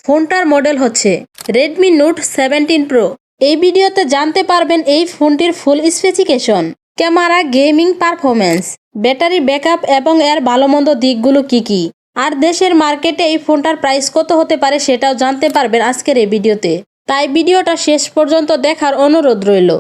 ফোনটার মডেল হচ্ছে Redmi Note 17 Pro। এই ভিডিওতে জানতে পারবেন এই ফোনটির ফুল specification, camera, gaming performance, battery backup এবং এর ভালো মন্দ দিকগুলো কি আর দেশের মার্কেটে এই ফোনটার প্রাইস কত হতে পারে সেটাও জানতে পারবেন আজকের এই ভিডিওতে। তাই ভিডিওটা শেষ পর্যন্ত দেখার অনুরোধ রইল।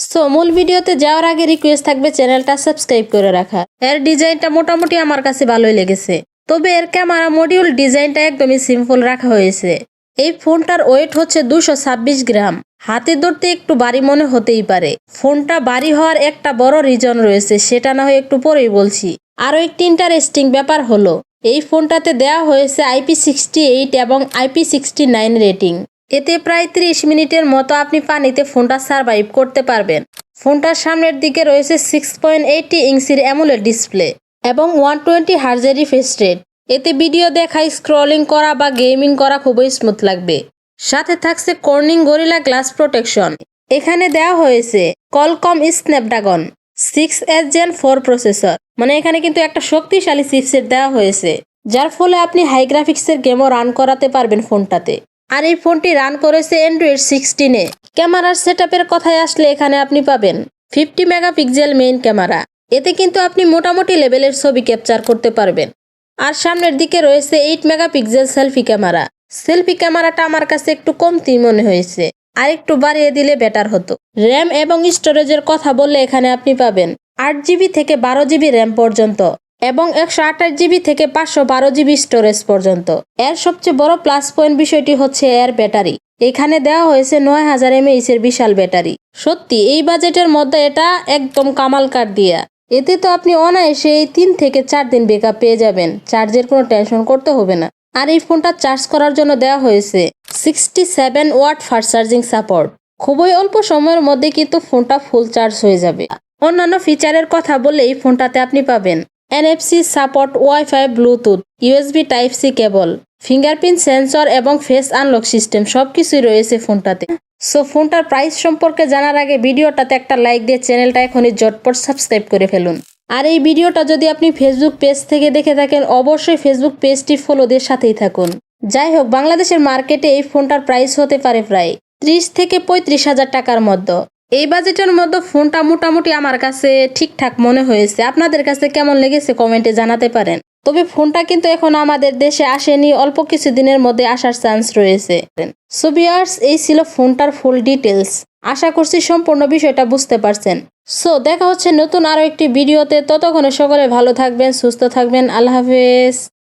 সো মূল ভিডিওতে যাওয়ার আগে রিকোয়েস্ট থাকবে চ্যানেলটা সাবস্ক্রাইব করে রাখা। এর ডিজাইনটা মোটামুটি আমার কাছে ভালোই লেগেছে, তবে এর ক্যামেরা মডিউল ডিজাইনটা একদমই সিম্পল রাখা হয়েছে। এই ফোনটার ওয়েট হচ্ছে 226 গ্রাম। হাতে ধরতে একটু ভারী মনে হতেই পারে। ফোনটা ভারী হওয়ার একটা বড় রিজন রয়েছে, সেটা না হয় একটু পরেই বলছি। আরও একটি ইন্টারেস্টিং ব্যাপার হলো এই ফোনটাতে দেওয়া হয়েছে IP68 এবং IP69 রেটিং। এতে প্রায় 30 মিনিটের মতো আপনি পানিতে ফোনটা সার্ভাইভ করতে পারবেন। ফোনটার সামনের দিকে রয়েছে 6.80 ইঞ্চির অ্যামোলেড ডিসপ্লে এবং 120 হার্জের রিফ্রেশ রেট। এতে ভিডিও দেখায়, স্ক্রলিং করা বা গেমিং করা খুবই স্মুথ লাগবে। সাথে থাকছে কর্নিং গরিলা গ্লাস প্রোটেকশন। এখানে দেওয়া হয়েছে Qualcomm Snapdragon 6S Gen 4 processor, মানে এখানে কিন্তু একটা শক্তিশালী চিপসেট দেওয়া হয়েছে, যার ফলে আপনি হাই গ্রাফিক্সের গেমও রান করাতে পারবেন ফোনটাতে। আর এই ফোনটি রান করেছে Android 16-এ। ক্যামেরার সেটআপের কথায় আসলে এখানে আপনি পাবেন 50 মেগাপিক্সেল মেইন ক্যামেরা। এতে কিন্তু আপনি মোটামুটি লেভেলের ছবি ক্যাপচার করতে পারবেন। আর সামনের দিকে রয়েছে 8 মেগাপিক্সেল সেলফি ক্যামেরা। সেলফি ক্যামেরাটা আমার কাছে একটু কমতি মনে হয়েছে, আর একটু বাড়িয়ে দিলে বেটার হতো। র্যাম এবং স্টোরেজের কথা বললে এখানে আপনি পাবেন 8GB থেকে 12GB র্যাম পর্যন্ত এবং 128GB থেকে 512GB স্টোরেজ পর্যন্ত। এর সবচেয়ে বড় প্লাস পয়েন্ট বিষয়টি হচ্ছে এর ব্যাটারি। এখানে দেওয়া হয়েছে 9000 mAh এর বিশাল ব্যাটারি। সত্যি এই বাজেটের মধ্যে এটা একদম কামাল কাট দিয়া। এতে তো আপনি অনায়াসে 3 থেকে 4 দিন ব্যাকআপ পেয়ে যাবেন, চার্জের কোনো টেনশন করতে হবে না। আর এই ফোনটা চার্জ করার জন্য দেওয়া হয়েছে 67 ওয়াট ফাস্ট চার্জিং সাপোর্ট। খুবই অল্প সময়ের মধ্যে কিন্তু ফোনটা ফুল চার্জ হয়ে যাবে। অন্যান্য ফিচারের কথা বললে এই ফোনটাতে আপনি পাবেন NFC support, wifi, Bluetooth, USB Type-C কেবল, ফিঙ্গারপ্রিন্ট সেন্সর এবং ফেস আনলক সিস্টেম সবকিছুই রয়েছে ফোনটাতে। সো ফোনটার প্রাইস সম্পর্কে জানার আগে ভিডিওটাতে একটা লাইক দিয়ে চ্যানেলটা এখনই ঝটপট সাবস্ক্রাইব করে ফেলুন। আর এই ভিডিওটা যদি আপনি ফেসবুক পেজ থেকে দেখে থাকেন, অবশ্যই ফেসবুক পেজটি ফলো দিয়ে সাথেই থাকুন। যাই হোক, বাংলাদেশের মার্কেটে এই ফোনটার প্রাইস হতে পারে প্রায় 30 থেকে 35,000 টাকার মধ্যে। এই বাজেটের মধ্যে ফোনটা মোটামুটি আমার কাছে ঠিকঠাক মনে হয়েছে। আপনাদের কাছে কেমন লেগেছে কমেন্টে জানাতে পারেন। তবে ফোনটা কিন্তু এখন আমাদের দেশে আসেনি, অল্প কিছু দিনের মধ্যে আসার চান্স রয়েছে। সো ভিউয়ার্স, এই ছিল ফোনটার ফুল ডিটেলস। আশা করছি সম্পূর্ণ বিষয়টা বুঝতে পারছেন। সো দেখা হচ্ছে নতুন আরো একটি ভিডিওতে। ততক্ষণে সকলে ভালো থাকবেন, সুস্থ থাকবেন। আল্লাহ হাফেজ।